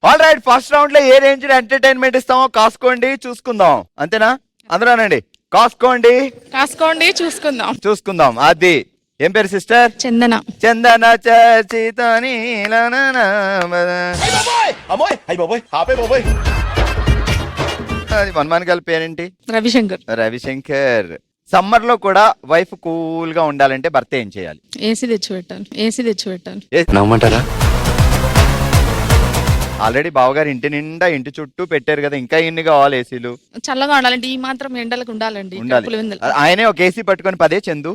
All right, first round లో ఏ range లో entertainment ఇస్తామో కాసుకోండి, చూసుకుందాం. అంతేనా? అందరూనండి, కాసుకోండి చూసుకుందాం. అది ఏం పేరు సిస్టర్? చందన. చందన చర్చితని అది వన్మాన్ పేరేంటి? రవిశంకర్. సమ్మర్ లో కూడా వైఫ్ కూల్ గా ఉండాలంటే భర్త ఏం చేయాలి? ఏసీ తెచ్చి పెట్టాలి. నమ్మంటారా? ఆల్రెడీ బావగారు ఇంటి నిండా ఇంటి చుట్టూ పెట్టారు కదా, ఇంకా ఎన్ని కావాలి ఏసీలు? చల్లగా ఉండాలంటే ఈ మాత్రం ఎండలకు ఉండాలండి. ఆయనే ఒక ఏసీ పట్టుకొని పదే చందు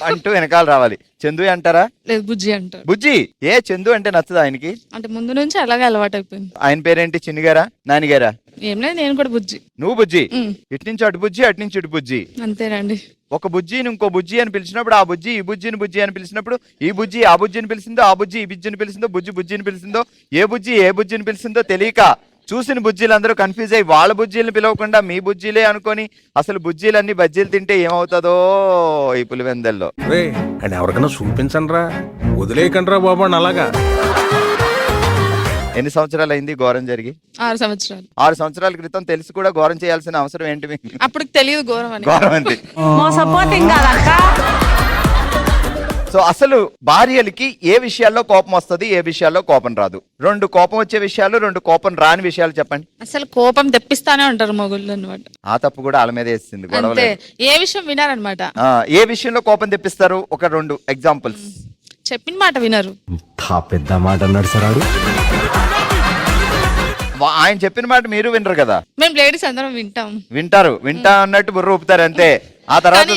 అంటూ వెనకాల రావాలి. చందు అంటారా? లేదు, బుజ్జి అంటారు. బుజ్జి. ఏ చందు అంటే నచ్చదు ఆయనకి? అంటే ముందు నుంచి అలాగే అలవాటు అయిపోయింది. ఆయన పేరేంటి? చిన్నిగారా నానిగారా? ఏం లేదు, నేను కూడా బుజ్జి. నువ్వు బుజ్జి? ఇటు నుంచి అటు బుజ్జి, అటు నుంచి ఇటు బుజ్జి. అంతేనండి. ఒక బుజ్జిని ఇంకో బుజ్జి అని పిలిచినప్పుడు ఆ బుజ్జి ఈ బుజ్జిని బుజ్జి అని పిలిచినప్పుడు ఈ బుజ్జి ఆ బుజ్జిని పిలిచిందో, ఆ బుజ్జి ఈ బుజ్జిని పిలిచిందో, బుజ్జి బుజ్జిని పిలిచిందో, ఏ బుజ్జి ఏ బుజ్జిని పిలిచిందో తెలియక చూసిన బుజ్జీలందరూ కన్ఫ్యూజ్ అయ్యి వాళ్ళ బుజ్జీలను పిలవకుండా మీ బుజ్జీలే అనుకొని అసలు బుజ్జీలన్నీ బజ్జీలు తింటే ఏమవుతుందో ఈ పులివెందల్లో. ఎవరికైనా చూపించండి రా, వదిలేయకండి రా బాబు అలాగా. ఎన్ని సంవత్సరాలు అయింది ఘోరం జరిగి? 6 సంవత్సరాలు. 6 సంవత్సరాల క్రితం తెలిసి కూడా ఘోరం చేయాల్సిన అవసరం ఏంటి మీకు? అప్పుడు తెలియదు ఘోరం అంతే. సో అసలు భార్యలకి ఏ విషయాల్లో కోపం వస్తుంది, ఏ విషయాల్లో కోపం రాదు? 2 కోపం వచ్చే విషయాలు, 2 కోపం రాని విషయాలు చెప్పండి. అసలు కోపం తెప్పిస్తానే ఉంటారు మొగుళ్ళు అనమాట. ఆ తప్పు కూడా వాళ్ళ మీద వేస్తుంది గొడవలు. ఏ విషయం వినారనమాట. ఏ విషయంలో కోపం తెప్పిస్తారు? ఒక 2 ఎగ్జాంపుల్స్. చెప్పిన మాట వినరు. పెద్ద మాట అన్నాడు సార్. ఆయన చెప్పిన మాట మీరు వినరు కదా. మేము లేడీస్ అందరం వింటా అన్నట్టు బుర్ర ఊపుతారు అంతే. ఆ తర్వాత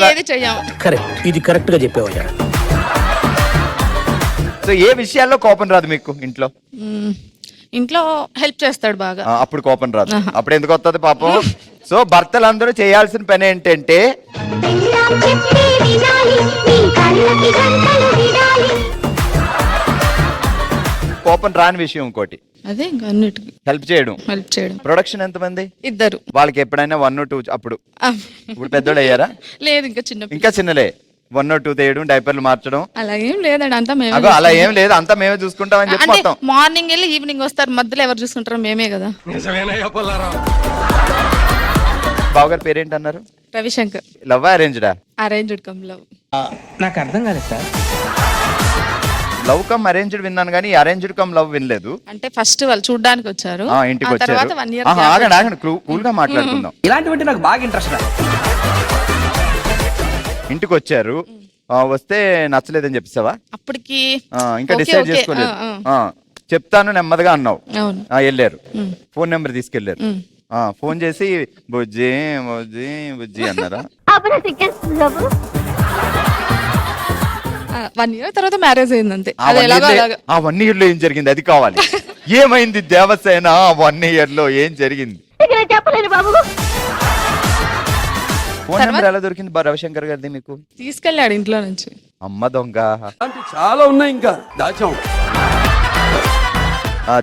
ఇది కరెక్ట్ గా చెప్పేవయ్యా. సో ఏ విషయాల్లో కోపం రాదు మీకు ఇంట్లో? ఇంట్లో హెల్ప్ చేస్తాడు బాగా, అప్పుడు కోపం రాదు. అప్పుడు ఎందుకు వస్తుంది పాపం? సో భర్తలందరూ చేయాల్సిన పని ఏంటంటే కోపం రాని విషయం ఇంకోటి, అదే అన్నిటికీ హెల్ప్ చేయడం. ప్రొడక్షన్ ఎంతమంది? 2. వాళ్ళకి ఎప్పుడైనా 1 or 2 అప్పుడు? ఇప్పుడు పెద్దోళ్ళు అయ్యారా? లేదు, ఇంకా చిన్నలే. 1 or 2 తేయడం, డైపర్లు మార్చడం అలా ఏం లేదండి. అంతా మేమే. అలా ఏం లేదు, అంతా మేమే చూసుకుంటామని చెప్పి మొత్తం. మార్నింగ్ వెళ్ళి ఈవినింగ్ వస్తారు, మధ్యలో ఎవరు చూసుకుంటారో మేమే కదా. బావగారి పేరేంటి అన్నారు? రవిశంకర్. లవ్ అరేంజ్డా? Arranged come love. నాకు అర్థం కాలేదు సార్. లవ్ కమ్ అరేంజ్డ్ విన్నాను కానీ అరేంజ్డ్ కమ్ లవ్ వినలేదు. అంటే ఫస్ట్ వాళ్ళు చూడడానికి వచ్చారు, ఇంటికి వచ్చారు. తర్వాత 1 year ఆగండి కూల్ గా మాట్లాడుకుందాం. ఇలాంటివంటే నాకు బాగా ఇంట్రెస్ట్. ఇంటికి వచ్చారు, వస్తే నచ్చలేదని చెప్పేసావా? అప్పటికి ఇంకా డిసైడ్ చేసుకోలేదు. చెప్తాను నెమ్మదిగా అన్నావు. వెళ్ళారు, ఫోన్ నెంబర్ తీసుకెళ్లారు. ఫోన్ చేసి బుజ్జి బుజ్జి బుజ్జి అన్నారా? 1 year తర్వాత మ్యారేజ్ అయింది అంతే. ఆ 1 year లో ఏం జరిగింది అది కావాలి. ఏమైంది దేవసేన? 1 year లో ఏం జరిగింది? ఫోన్ నెంబర్ ఎలా దొరికింది రవిశంకర్ గారిది మీకు? తీసుకెళ్ళాడు ఇంట్లో నుంచి. అమ్మ దొంగ. చాలా ఉన్నాయి ఇంకా దాచాం.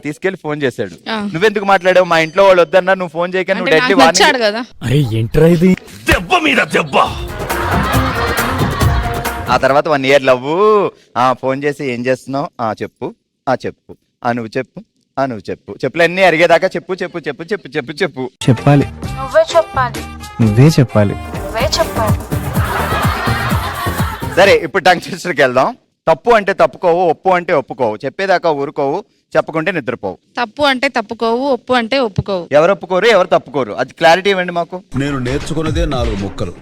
తీసుకెళ్లి ఫోన్ చేశాడు. నువ్వెందుకు మాట్లాడావు? మా ఇంట్లో వాళ్ళు వద్దన్నా, నువ్వు ఫోన్ చేయక నువ్వు డెడ్లీ వార్నింగ్ కదా. అరే ఏంట్రా ఇది? దెబ్బ మీద దెబ్బ. ఆ తర్వాత 1 year లవ్. ఫోన్ చేసి ఏం చేస్తున్నావు? చెప్పు. చెప్పు. నువ్వు చెప్పు. నువ్వు చెప్పు. చెప్పులన్నీ అరిగేదాకా చెప్పు చెప్పు చెప్పు చెప్పు చెప్పు చెప్పు చెప్పాలి. నువ్వే చెప్పాలి. సరే, ఇప్పుడు టంగ్ ట్విస్టర్కి వెళ్దాం. తప్పు అంటే తప్పుకోవు, ఒప్పు అంటే ఒప్పుకోవు, చెప్పేదాకా ఊరుకోవు, చెప్పకుంటే నిద్రపోవు. తప్పు అంటే తప్పుకోవు, ఒప్పు అంటే ఒప్పుకోవు. ఎవరు ఒప్పుకోరు, ఎవరు తప్పుకోరు, అది క్లారిటీ ఇవ్వండి మాకు. నేను నేర్చుకున్నదే 4 ముక్కలు,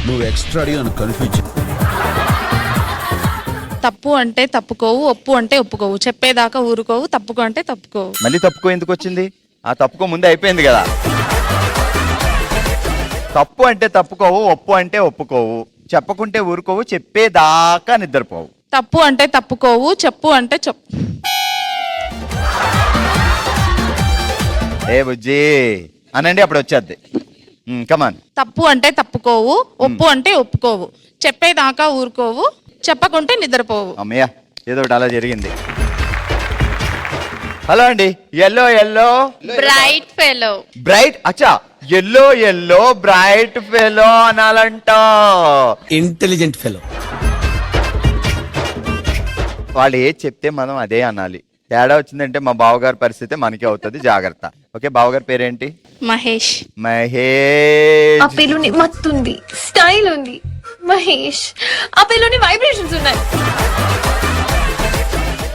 నువ్వు ఎక్స్ట్రా అడిగి నన్ను కన్ఫ్యూజ్. తప్పు అంటే తప్పుకోవు, ఒప్పు అంటే ఒప్పుకోవు, చెప్పేదాకా ఊరుకోవు, తప్పుకో అంటే తప్పుకోవు. మళ్ళీ తప్పుకో ఎందుకు వచ్చింది? తప్పుకో ముందే అయిపోయింది కదా. తప్పు అంటే తప్పుకోవు, ఒప్పు అంటే ఒప్పుకోవు, చెప్పకుంటే ఊరుకోవు, చెప్పేదాకా నిద్రపోవు. తప్పు అంటే తప్పుకోవు, చెప్పు అంటే చెప్పు. ఏ బుజ్జి అనండి, అప్పుడు వచ్చేద్ది. కమాన్. తప్పు అంటే తప్పుకోవు, ఒప్పు అంటే ఒప్పుకోవు, చెప్పేదాకా ఊరుకోవు, చెప్పకుంటే నిద్రపోవు. అమ్మయ్య, ఏదో ఒకటి అలా జరిగింది. హలో అండి. Yellow bright fellow. బ్రైట్ అచ్చా, ఎల్లో బ్రైట్ ఫెలో అనాలంట. Intelligent fellow. వాళ్ళు ఏది చెప్తే మనం అదే అనాలి. తేడా వచ్చిందంటే మా బావగారి పరిస్థితి మనకి అవుతుంది, జాగ్రత్త. ఓకే, బావగారి పేరేంటి? మహేష్. ఆ మహేష్. పిల్లుని మత్తుంది, స్టైల్ ఉంది. మహేష్, ఆ పిల్లుని వైబ్రేషన్స్ ఉన్నాయి.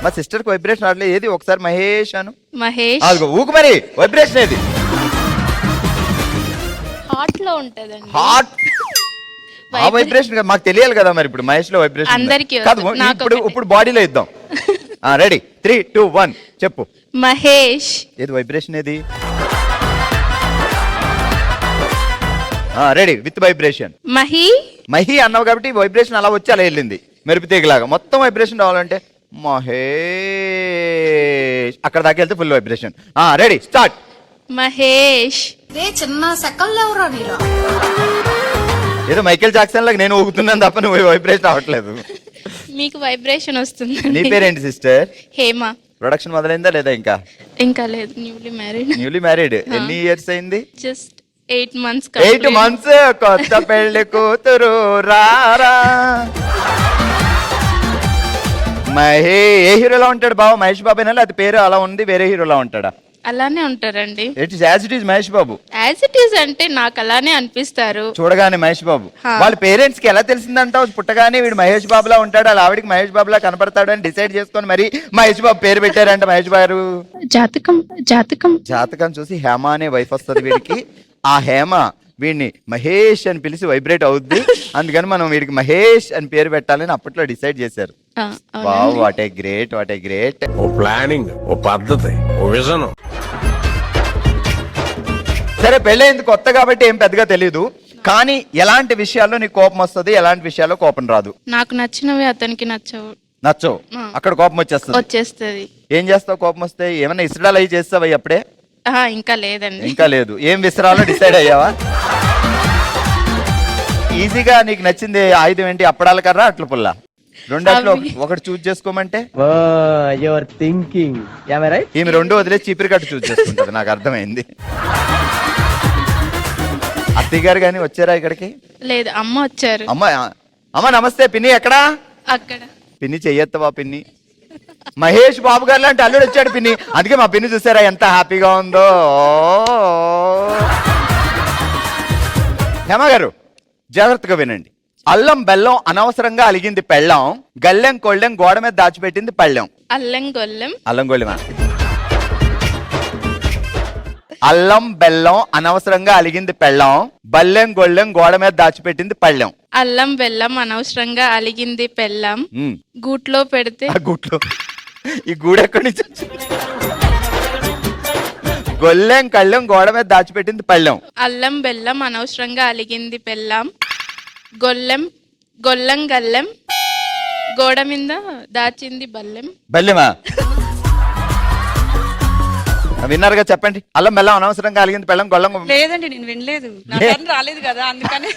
మా సిస్టర్ కి వైబ్రేషన్ రావట్లేదు. ఏది ఒకసారి మహేష్ అను. మహేష్ అదిగో ఊకు మరి వైబ్రేషన్ ఏది? హార్ట్ లో ఉంటదండి. హార్ట్. ఆ వైబ్రేషన్ మాకు తెలియాలి కదా మరి. ఇప్పుడు మహేష్ లో వైబ్రేషన్ అందరికీ కాదు, వస్తుంది, నాకు ఇప్పుడు ఒకటే. ఇప్పుడు బాడీలో ఇద్దాం. రెడీ 3, 2, 1 చెప్పు. మహేష్. ఏది వైబ్రేషన్ ఏది? Ready with vibration. మహి అన్నావు కాబట్టి వైబ్రేషన్ అలా వచ్చి అలా వెళ్ళింది మెరుపు తీగలాగా. మొత్తం వైబ్రేషన్ రావాలంటే మహేష్ అక్కడ దాకా వెళ్తే full vibration. Ready start. Mahesh. చిన్న సెకండ్ ఎవరా నీలో? ఏదో మైకేల్ జాక్సన్ లాగా నేను ఊగుతున్నాను తప్ప నువ్వు వైబ్రేషన్ అవ్వట్లేదు. మీకు వైబ్రేషన్ వస్తుంది. నీ పేరేంటి సిస్టర్? హేమ. ప్రొడక్షన్ మొదలైందా లేదా? ఇంకా లేదు, న్యూలీ మ్యారీడ్. Newly married. ఎన్ని ఇయర్స్ అయింది? Just 8 months. 8 months. కొత్త పెళ్లి కూతురు రారా. ఏ హీరోలా ఉంటాడు బాబు? మహేష్ బాబేనా అది పేరు అలా ఉంది, వేరే హీరోలా ఉంటాడా? అలానే ఉంటారండి. As it is Mahesh Babu. As it is అంటే నాకు అలానే అనిపిస్తారు చూడగానే మహేష్ బాబు. వాళ్ళ పేరెంట్స్ కి ఎలా తెలిసిందంటావు? పుట్టగానే వీడు మహేష్ బాబులా ఉంటాడు, అలా ఆవిడికి మహేష్ బాబులా కనపడతాడు అని డిసైడ్ చేసుకొని మరి మహేష్ బాబు పేరు పెట్టారంట. మహేష్ బాబు జాతకం చూసి హేమ అనే వైఫ్ వస్తుంది వీడికి. ఆ హేమ వీడిని మహేష్ అని పిలిచి వైబ్రేట్ అవుద్ది, అందుకని మనం వీడికి మహేష్ అని పేరు పెట్టాలని అప్పట్లో డిసైడ్ చేశారు. Wow, what a great, what a great. ఓ ప్లానింగ్, ఓ పద్ధతి, ఓ విజన్. సరే, పెళ్ళైంది కొత్త కాబట్టి ఏం పెద్దగా తెలీదు, కానీ ఎలాంటి విషయాల్లో నీకు కోపం వస్తుంది, ఎలాంటి విషయాల్లో కోపం రాదు? నాకు నచ్చినవి అతనికి నచ్చవు. అక్కడ కోపం వచ్చేస్తుంది. ఏం చేస్తావు కోపం వస్తే? ఏమన్నా ఇస్రాలు అవి చేస్తావా అప్పుడే? ఇంకా లేదండి. ఇంకా లేదు. ఏం విసరాలో డిసైడ్ అయ్యావా? ఈజీగా నీకు నచ్చింది ఆయుధం ఏంటి? అప్పడాల కర్ర, అట్ల పుల్ల, రెండాట్లో ఒకటి చూజ్ చేసుకోమంటే ఈమె రెండు వదిలేసి చీపిరి కట్టు చూజ్ చేసుకుంటది, నాకు అర్థమైంది. అత్తయ్య గారు కానీ వచ్చారా ఇక్కడికి? లేదు, అమ్మ వచ్చారు. అమ్మ నమస్తే. పిన్ని ఎక్కడా? అక్కడ. పిన్ని చెయ్యత్తవా పిన్ని? మహేష్ బాబు గారు లాంటి అల్లుడు వచ్చాడు పిన్ని, అందుకే మా పిన్ని చూసారా ఎంత హ్యాపీగా ఉందో. హేమ గారు జాగ్రత్తగా వినండి. అల్లం బెల్లం అనవసరంగా అలిగింది పెళ్ళం, గల్లెం కొళ్ళెం గోడ మీద దాచిపెట్టింది పళ్ళెం. అల్లం గొల్లెం. అల్లం బెల్లం అనవసరంగా అలిగింది పెళ్ళం, బల్లెం గొళ్ళెం గోడ మీద దాచిపెట్టింది పళ్ళెం. అల్లం బెల్లం అనవసరంగా అలిగింది పెళ్ళం, గూట్లో పెడితే. గూట్లో ఈ గూడు ఎక్కడి నుంచి? గొల్లెం కళ్ళెం గోడ మీద దాచిపెట్టింది పళ్ళెం. అల్లం బెల్లం అనవసరంగా అలిగింది పెళ్ళం, గొల్లం గల్లెం గోడ మీద దాచింది బల్లెం. బల్లెమా? విన్నారుగా, చెప్పండి. అల్లం బెల్లం అనవసరంగా అలిగింది పెళ్ళం, గొల్లం. లేదండి, నేను వినలేదు, రాలేదు కదా, అందుకని.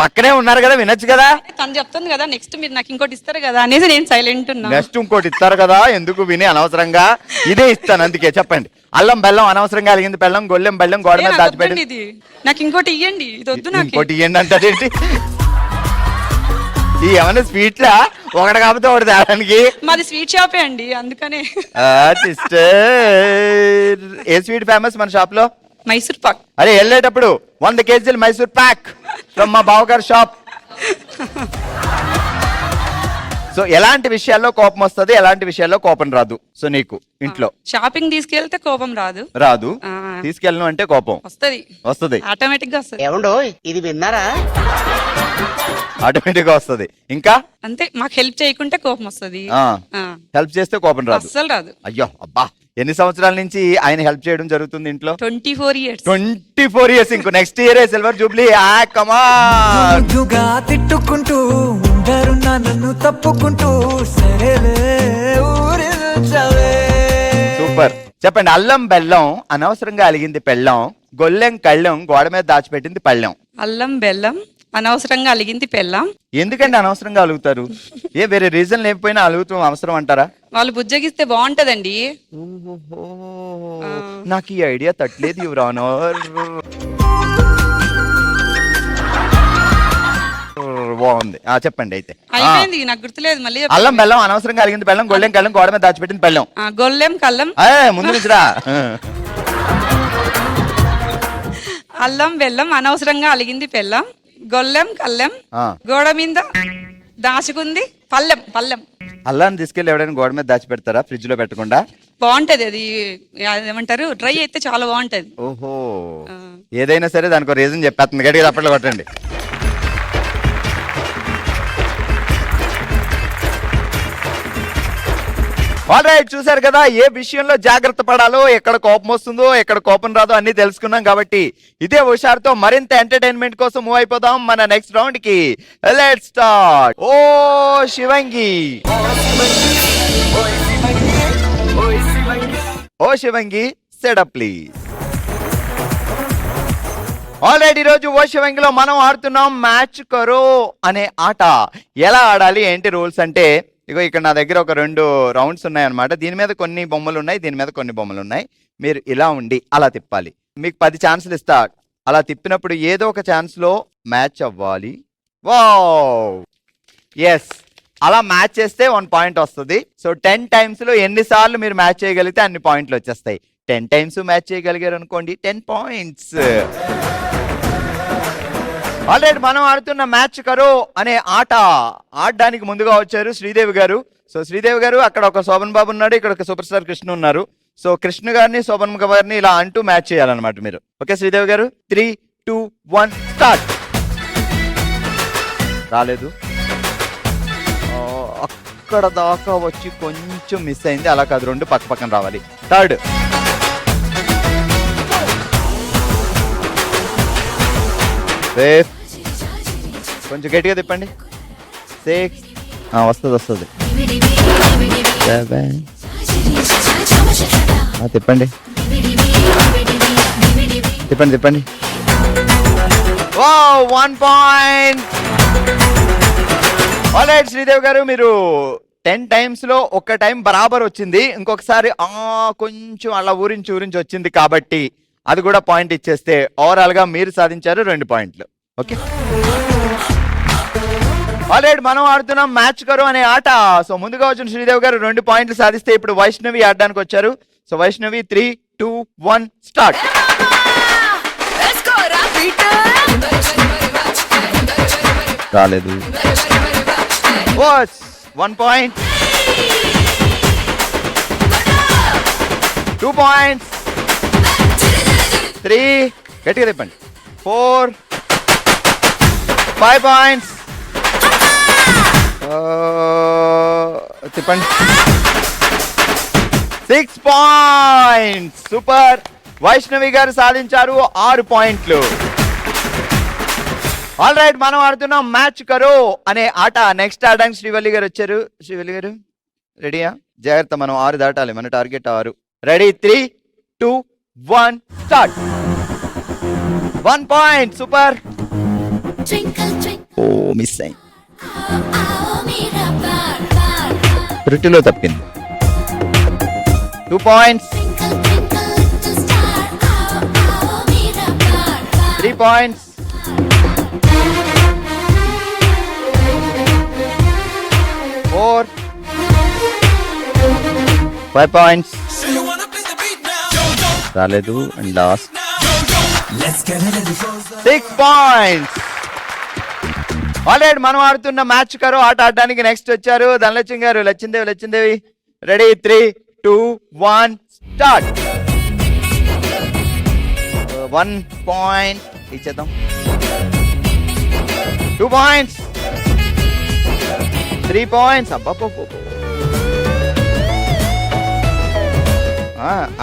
పక్కనే ఉన్నారు కదా, వినొచ్చు కదా. తను చెప్తుంది కదా, నెక్స్ట్ మీరు నాకు ఇంకోటి ఇస్తారు కదా అనేసి నేను సైలెంట్ ఉన్నా. నెక్స్ట్ ఇంకోటి ఇస్తారు కదా, ఎందుకు విని అనవసరంగా? ఇదే ఇస్తాను, అందుకే చెప్పండి. అల్లం బెల్లం అనవసరంగా అలిగింది పెళ్ళం, గొల్లెం బెల్లం గోడ మీద దాచిపెట్టి. ఇది నాకు ఇంకోటి ఇయ్యండి, ఇది వద్దు నాకు. ఇంకోటి ఇయ్యండి అంటారేంటి? ఈ ఏమన్నా స్వీట్లా? ఒకటి కాకపోతే ఒకటి తేడానికి. మాది స్వీట్ షాపే అండి, అందుకనే. సిస్టర్, ఏ స్వీట్ ఫేమస్ మన షాప్ లో? మైసూర్ పాక్. అరే వెళ్ళేటప్పుడు 100 kg మైసూర్ పాక్ ఫ్రమ్ మా బావగారు షాప్. సో ఎలాంటి విషయాల్లో కోపం వస్తుంది, ఎలాంటి విషయాల్లో కోపం రాదు? సో నీకు ఇంట్లో షాపింగ్ తీసుకెళ్తే కోపం రాదు. తీసుకెళ్ళను అంటే కోపం వస్తుంది. ఆటోమేటిక్ గా వస్తుంది. ఏమండో ఇది విన్నారా? ఆటోమేటిక్ గా వస్తుంది. ఇంకా అంతే, మాకు హెల్ప్ చేయకుంటే కోపం వస్తుంది. హెల్ప్ చేస్తే కోపం రాదు. అస్సలు రాదు. అయ్యో అబ్బా, ఎన్ని సంవత్సరాల నుంచి ఆయన హెల్ప్ చేయడం జరుగుతుంది ఇంట్లో? 24 years. 24 years. ఇంకో నెక్స్ట్ ఇయర్ సిల్వర్ జూబ్లీ. తిట్టుకుంటూ ఉండరున్నా నన్ను తప్పుకుంటూ సూపర్. చెప్పండి. అల్లం బెల్లం అనవసరంగా అలిగింది పెళ్ళం, గొల్లెం కళ్ళెం గోడ మీద దాచిపెట్టింది పళ్ళెం. అల్లం బెల్లం అనవసరంగా అలిగింది పెళ్ళం. ఎందుకంటే అనవసరంగా అలుగుతారు? ఏ వేరే రీజన్ లేకపోయినా అలుగుతాం అవసరం అంటారా? వాళ్ళు బుజ్జగిస్తే బాగుంటదండి. నాకు ఈ ఐడియా తట్టలేదు యువర్ ఆనర్. బాగుంది. చెప్పండి అయితే. అయిపోయింది, నాకు గుర్తులేదు, మళ్ళీ చెప్పండి. అల్లం బెల్లం అనవసరంగా అలిగింది బెల్లం, గొల్లెం కళ్ళం, గోడ మీద దాచిపెట్టింది బెల్లం. గొల్లెం కల్లం, ముందు నుంచిరా. అల్లం బెల్లం అనవసరంగా అలిగింది పెళ్ళం, గొల్లెం కల్లెం, గోడ మీద దాచుకుంది పల్లెం. పల్లెం అల్లాన్ని తీసుకెళ్ళి ఎవడైనా గోడ మీద దాచిపెడతారా ఫ్రిడ్జ్ లో పెట్టకుండా? బాగుంటది అది, ఏమంటారు, డ్రై అయితే చాలా బాగుంటది. ఓహో, ఏదైనా సరే దానికి రీజన్ చెప్పేస్తుంది. గట్టిగా తప్పట్లో కొట్టండి. ఆల్రైట్, చూసారు కదా ఏ విషయంలో జాగ్రత్త పడాలో, ఎక్కడ కోపం వస్తుందో, ఎక్కడ కోపం రాదో అన్ని తెలుసుకున్నాం. కాబట్టి ఇదే హుషారుతో మరింత ఎంటర్టైన్మెంట్ కోసం మూవ్ అయిపోదాం మన నెక్స్ట్ రౌండ్ కి. Let's start. ఓ శివంగి, ఓ శివంగి, సెటప్ ప్లీజ్. ఆల్రెడీ ఈరోజు ఓ శివంగిలో మనం ఆడుతున్నాం మ్యాచ్ కరో అనే ఆట. ఎలా ఆడాలి, ఏంటి రూల్స్ అంటే, ఇగో ఇక్కడ నా దగ్గర ఒక 2 రౌండ్స్ ఉన్నాయి అనమాట. దీని మీద కొన్ని బొమ్మలు ఉన్నాయి, దీని మీద కొన్ని బొమ్మలు ఉన్నాయి. మీరు ఇలా ఉండి అలా తిప్పాలి. మీకు 10 ఛాన్సులు ఇస్తా. అలా తిప్పినప్పుడు ఏదో ఒక ఛాన్స్లో మ్యాచ్ అవ్వాలి. వావ్, ఎస్, అలా మ్యాచ్ చేస్తే 1 పాయింట్ వస్తుంది. సో 10 టైమ్స్లో ఎన్నిసార్లు మీరు మ్యాచ్ చేయగలిగితే అన్ని పాయింట్లు వచ్చేస్తాయి. 10 టైమ్స్ మ్యాచ్ చేయగలిగారు అనుకోండి, 10 పాయింట్స్. ఆల్రెడీ మనం ఆడుతున్న మ్యాచ్ కరో అనే ఆట ఆడడానికి ముందుగా వచ్చారు శ్రీదేవి గారు. సో శ్రీదేవి గారు, అక్కడ ఒక శోభన్ బాబు ఉన్నాడు, ఇక్కడ ఒక సూపర్ స్టార్ కృష్ణ ఉన్నారు. సో కృష్ణ గారిని, శోభన్ గారిని ఇలా అంటూ మ్యాచ్ చేయాలన్నమాట మీరు. ఓకే శ్రీదేవి గారు, 3, 2, 1 స్టార్ట్. రాలేదు, అక్కడ దాకా వచ్చి కొంచెం మిస్ అయింది. అలా కాదు, 2 పక్క పక్కన రావాలి. థర్డ్, కొంచెం గట్టిగా తిప్పండి. 6, వస్తుంది. 7, తిప్పండి. తిప్పండి. 1 పాయింట్. ఆల్రైట్ శ్రీదేవి గారు, మీరు 10 టైమ్స్లో ఒక టైం బరాబర్ వచ్చింది, ఇంకొకసారి కొంచెం అలా ఊరించి వచ్చింది. కాబట్టి అది కూడా పాయింట్ ఇచ్చేస్తే ఓవరాల్గా మీరు సాధించారు 2 పాయింట్లు. ఓకే, ఆల్రెడీ మనం ఆడుతున్నాం మ్యాచ్ కరో అనే ఆట. సో ముందుగా వచ్చిన శ్రీదేవి గారు 2 పాయింట్లు సాధిస్తే ఇప్పుడు వైష్ణవి ఆడడానికి వచ్చారు. So Vaishnavi, 3, 2, 1 start. రాలేదు, 1 పాయింట్. 2 పాయింట్స్. 3, గట్టిగా తిప్పండి. 4, 5 పాయింట్స్. తిప్పండి. 6 పాయింట్స్. సూపర్, వైష్ణవి గారు సాధించారు 6 పాయింట్లు. ఆల్ రైట్, మనం ఆడుతున్నాం మ్యాచ్ కరో అనే ఆట. నెక్స్ట్ ఆడడానికి శ్రీవల్లి గారు వచ్చారు. శ్రీవల్లి గారు రెడీయా? జాగ్రత్త, మనం 6 దాటాలి, మన target 6. Ready, 3, 2, 1 start. 1 point. Super. ఓ మిస్ అయింది, త్రుటిలో తప్పింది. 2 పాయింట్స్. 3 పాయింట్స్. 4, 5 పాయింట్స్. రాలేదు. And last 6 points. ఆల్రెడీ మనం ఆడుతున్న మ్యాచ్ కరో ఆట ఆడడానికి నెక్స్ట్ వచ్చారు ధనలక్ష్మి గారు. లచ్చిందేవి, రెడీ, 3, 2, 1 స్టార్ట్. 1 పాయింట్ ఇచ్చేద్దాం. 2 పాయింట్స్. 3 పాయింట్స్. అబ్బా,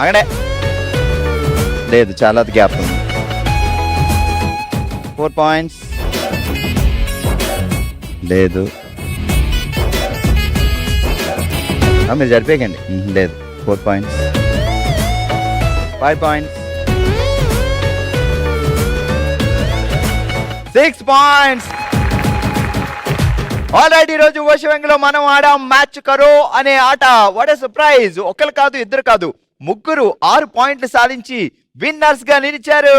అక్కడే లేదు, చాలా గ్యాప్ ఉంది. 4 పాయింట్స్. లేదు, మీరు జరిపేయకండి. లేదు, 4 పాయింట్స్. 5 పాయింట్స్. 6 పాయింట్స్. ఆల్రెడీ ఈరోజు ఓషివంగిలో మనం ఆడాం మ్యాచ్ కరో అనే ఆట. What a surprise! ఒకరు కాదు, ఇద్దరు కాదు, ముగ్గురు 6 పాయింట్లు సాధించి విన్నర్స్ గా నిలిచారు.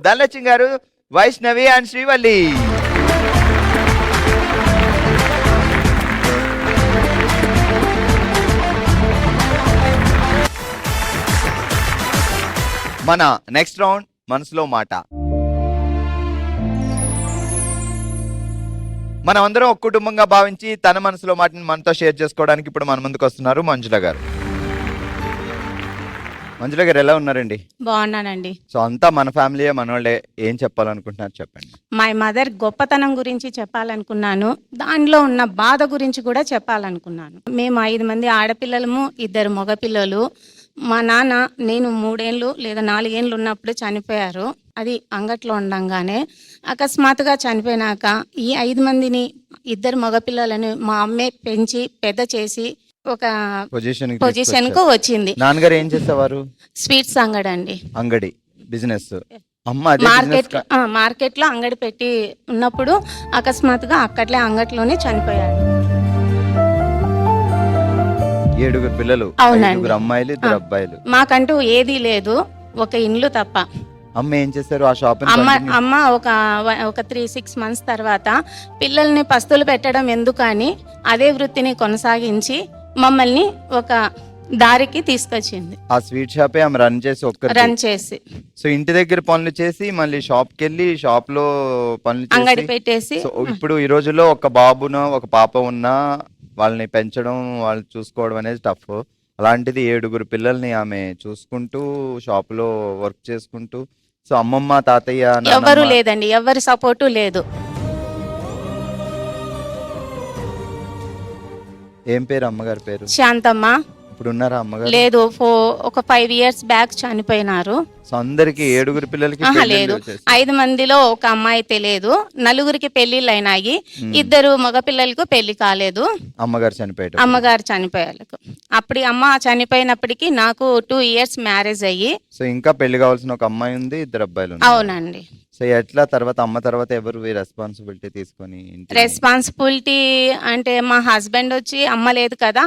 ధనలక్ష్మి గారు, వైష్ణవి అండ్ శ్రీవల్లి. మన నెక్స్ట్ రౌండ్ మనసులో మాట. మనం అందరం ఒక కుటుంబంగా భావించి తన మనసులో మాటని మనతో షేర్ చేసుకోవడానికి ఇప్పుడు మన ముందుకు వస్తున్నారు మంజుల గారు. మంజుల గారు ఎలా ఉన్నారండి? బాగున్నానండి. సో అంతా మన ఫ్యామిలీయే, మనోళ్ళే. ఏం చెప్పాలనుకుంటున్నారు చెప్పండి. మై మదర్ గొప్పతనం గురించి చెప్పాలనుకున్నాను, దానిలో ఉన్న బాధ గురించి కూడా చెప్పాలనుకున్నాను. మేము 5 మంది ఆడపిల్లలము, 2 మగపిల్లలు. మా నాన్న నేను 3 ఏళ్ళు లేదా 4 ఏళ్ళు ఉన్నప్పుడు చనిపోయారు. అది అంగట్లో ఉండంగానే అకస్మాత్తుగా చనిపోయినాక ఈ 5 మందిని 2 మగపిల్లలను మా అమ్మే పెంచి పెద్ద చేసి ఒక పొజిషన్ కు వచ్చింది. నాన్నగారు ఏం చేసేవారు? స్వీట్స్ అంగడి, అంగడి బిజినెస్. మార్కెట్ లో అంగడి పెట్టి ఉన్నప్పుడు అకస్మాత్తుగా అక్కట్లే అంగట్లోనే చనిపోయాడు. 7 పిల్లలు, అవునండి. 5 అమ్మాయిలు, 2 అబ్బాయిలు. మాకంటూ ఏదీ లేదు, ఒక ఇండ్లు తప్ప. అమ్మ ఏం చేశారు ఆ షాప్? అమ్మ ఒక 3-6 మంత్స్ తర్వాత పిల్లల్ని పస్తులు పెట్టడం ఎందుకని అదే వృత్తిని కొనసాగించి మమ్మల్ని ఒక దారికి తీసుకొచ్చింది. ఆ స్వీట్ షాపే ఆమె రన్ చేసి సో ఇంటి దగ్గర పనులు చేసి మళ్ళీ షాప్ కి వెళ్ళి షాప్ లో పనులు అంగడి పెట్టేసి. ఇప్పుడు ఈ రోజుల్లో ఒక బాబున ఒక పాప ఉన్నా వాళ్ళని పెంచడం, వాళ్ళు చూసుకోవడం అనేది టఫ్. అలాంటిది 7 పిల్లల్ని ఆమె చూసుకుంటూ షాప్ లో వర్క్ చేసుకుంటూ. సో అమ్మమ్మ, తాతయ్య ఎవరు లేదండి, ఎవరి సపోర్టు లేదు. ఏం పేరు అమ్మగారి పేరు? శాంతమ్మ. ఇప్పుడు ఉన్నారా అమ్మగారు? లేదు, ఒక 5 years బ్యాక్ చనిపోయినారు. సో అందరికి 7 పిల్లలకి లేదు, 5 మందిలో ఒక అమ్మాయి తెలియదు. 4 పెళ్లిళ్ళు అయినాయి, 2 మగపిల్లలకు పెళ్లి కాలేదు. అమ్మగారు చనిపోయారు. అప్పుడు అమ్మ చనిపోయినప్పటికీ నాకు 2 years మ్యారేజ్ అయ్యి. సో ఇంకా పెళ్లి కావాల్సిన ఒక అమ్మాయి ఉంది, 2 అబ్బాయిలు. అవునండి. సో ఎట్లా తర్వాత అమ్మ తర్వాత ఎవరు రెస్పాన్సిబిలిటీ తీసుకొని? రెస్పాన్సిబిలిటీ అంటే మా హస్బెండ్ వచ్చి అమ్మ లేదు కదా,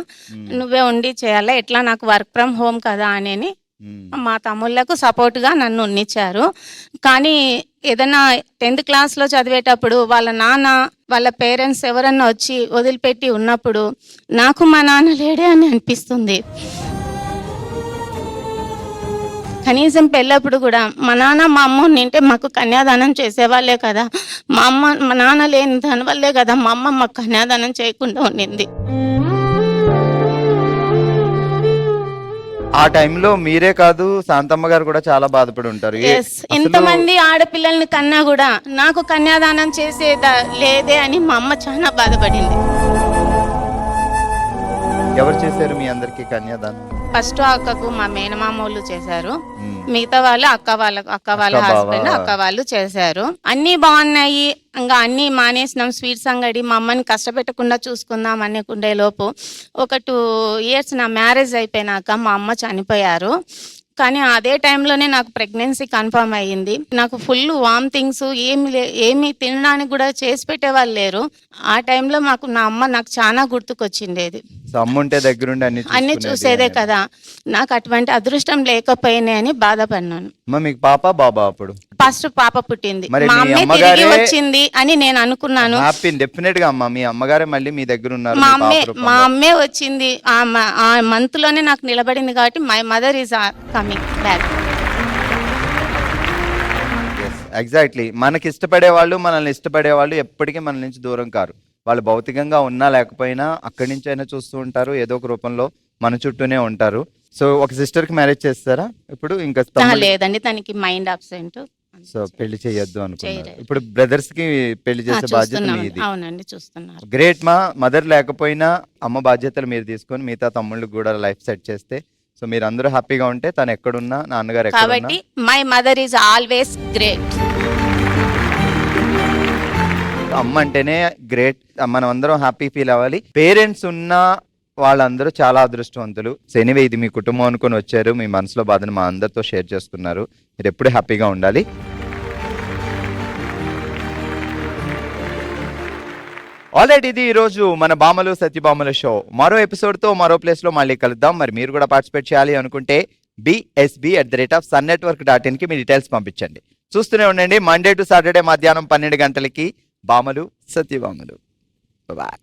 నువ్వే ఉండి చేయాలా, ఎట్లా నాకు వర్క్ ఫ్రమ్ హోమ్ కదా అని మా తమ్ముళ్ళకు సపోర్ట్ గా నన్ను ఉన్నిచ్చారు. కానీ ఏదైనా 10th క్లాస్లో చదివేటప్పుడు వాళ్ళ నాన్న, వాళ్ళ పేరెంట్స్ ఎవరన్నా వచ్చి వదిలిపెట్టి ఉన్నప్పుడు నాకు మా నాన్న లేడే అని అనిపిస్తుంది. కనీసం పెళ్ళప్పుడు కూడా మా నాన్న మా అమ్మ ఉంటే మాకు కన్యాదానం చేసేవాళ్ళే కదా, మా నాన్న లేని దాని వల్లే కదా మా అమ్మ మాకు కన్యాదానం చేయకుండా ఉండింది. ఆ టైంలో మీరే కాదు శాంతమ్మ గారు కూడా చాలా బాధపడి ఉంటారు. ఎంతమంది ఆడపిల్లల్ని కన్నా కూడా నాకు కన్యాదానం చేసేదా లేదే అని మా అమ్మ చాలా బాధపడింది. ఎవరు చేశారు మీ అందరికి కన్యాదానం? ఫస్ట్ అక్కకు మా మేనమామోళ్ళు చేశారు, మిగతా వాళ్ళు అక్క వాళ్ళ హస్బెండ్, అక్క వాళ్ళు చేశారు. అన్ని బాగున్నాయి, ఇంకా అన్ని మానేసినాం. స్వీట్స్ అంగడి మా అమ్మని కష్టపెట్టకుండా చూసుకుందాం అనుకుండే లోపు ఒక 2 years నా మ్యారేజ్ అయిపోయినాక మా అమ్మ చనిపోయారు. కానీ అదే టైంలోనే నాకు ప్రెగ్నెన్సీ కన్ఫర్మ్ అయ్యింది. నాకు ఫుల్ వామిటింగ్స్, ఏమి తినడానికి కూడా చేసి పెట్టేవాళ్ళు లేరు. ఆ టైంలో నా అమ్మ నాకు చాలా గుర్తుకొచ్చిండేది. అన్ని చూసేదే కదా, నాకు అటువంటి అదృష్టం లేకపోయినా అని బాధపడినాను. మీకు పాప బాబా? అప్పుడు ఫస్ట్ పాప పుట్టింది, మా అమ్మే తిరిగి వచ్చింది అని నేను అనుకున్నాను. డెఫినెట్ గా అమ్మ, మీ అమ్మగారే మళ్ళీ మీ దగ్గర ఉన్నారు. మా అమ్మే వచ్చింది, ఆ మంత్ లోనే నాకు నిలబడింది. కాబట్టి my mother is coming back. Exactly. మనకి ఇష్టపడే వాళ్ళు, మనల్ని ఇష్టపడే వాళ్ళు ఎప్పటికీ మన నుంచి దూరం కారు. వాళ్ళు భౌతికంగా ఉన్నా లేకపోయినా అక్కడి నుంచి అయినా చూస్తూ ఉంటారు, ఏదో ఒక రూపంలో మన చుట్టూనే ఉంటారు. సో ఒక సిస్టర్ కి మ్యారేజ్ చేస్తారా ఇప్పుడు? ఇంకా లేదండి, తనకి మైండ్ అబ్సెంట్. సో పెళ్లి చేయొద్దు అనుకున్నారు. ఇప్పుడు బ్రదర్స్ కి పెళ్లి చేసే బాధ్యత మీది. అవునండి, చూస్తున్నారు. గ్రేట్. మా మదర్ లేకపోయినా అమ్మ బాధ్యతలు మీరు తీసుకొని మిగతా తమ్ముళ్ళకి కూడా లైఫ్ సెట్ చేస్తే, సో మీరు అందరూ హ్యాపీగా ఉంటే తను ఎక్కడున్నా, నాన్నగారు ఎక్కడున్నా, కాబట్టి my mother is always great. అమ్మ అంటేనే గ్రేట్. మనం అందరం హ్యాపీ ఫీల్ అవ్వాలి. పేరెంట్స్ ఉన్న వాళ్ళందరూ చాలా అదృష్టవంతులు. సో ఎనీవే, ఇది మీ కుటుంబం అనుకొని వచ్చారు, మీ మనసులో బాధను మా అందరితో షేర్ చేసుకున్నారు. మీరు ఎప్పుడు హ్యాపీగా ఉండాలి. ఆల్రెడీ ఇది ఈరోజు మన బామలు సత్యభామల షో. మరో ఎపిసోడ్తో మరో ప్లేస్లో మళ్ళీ కలుద్దాం. మరి మీరు కూడా పార్టిసిపేట్ చేయాలి అనుకుంటే bsb@sunnetwork.in కి మీ డీటెయిల్స్ పంపించండి. చూస్తూనే ఉండండి. మండే టు సాటర్డే మధ్యాహ్నం 12 గంటలకి బామలు సత్యభామలు. బాయ్.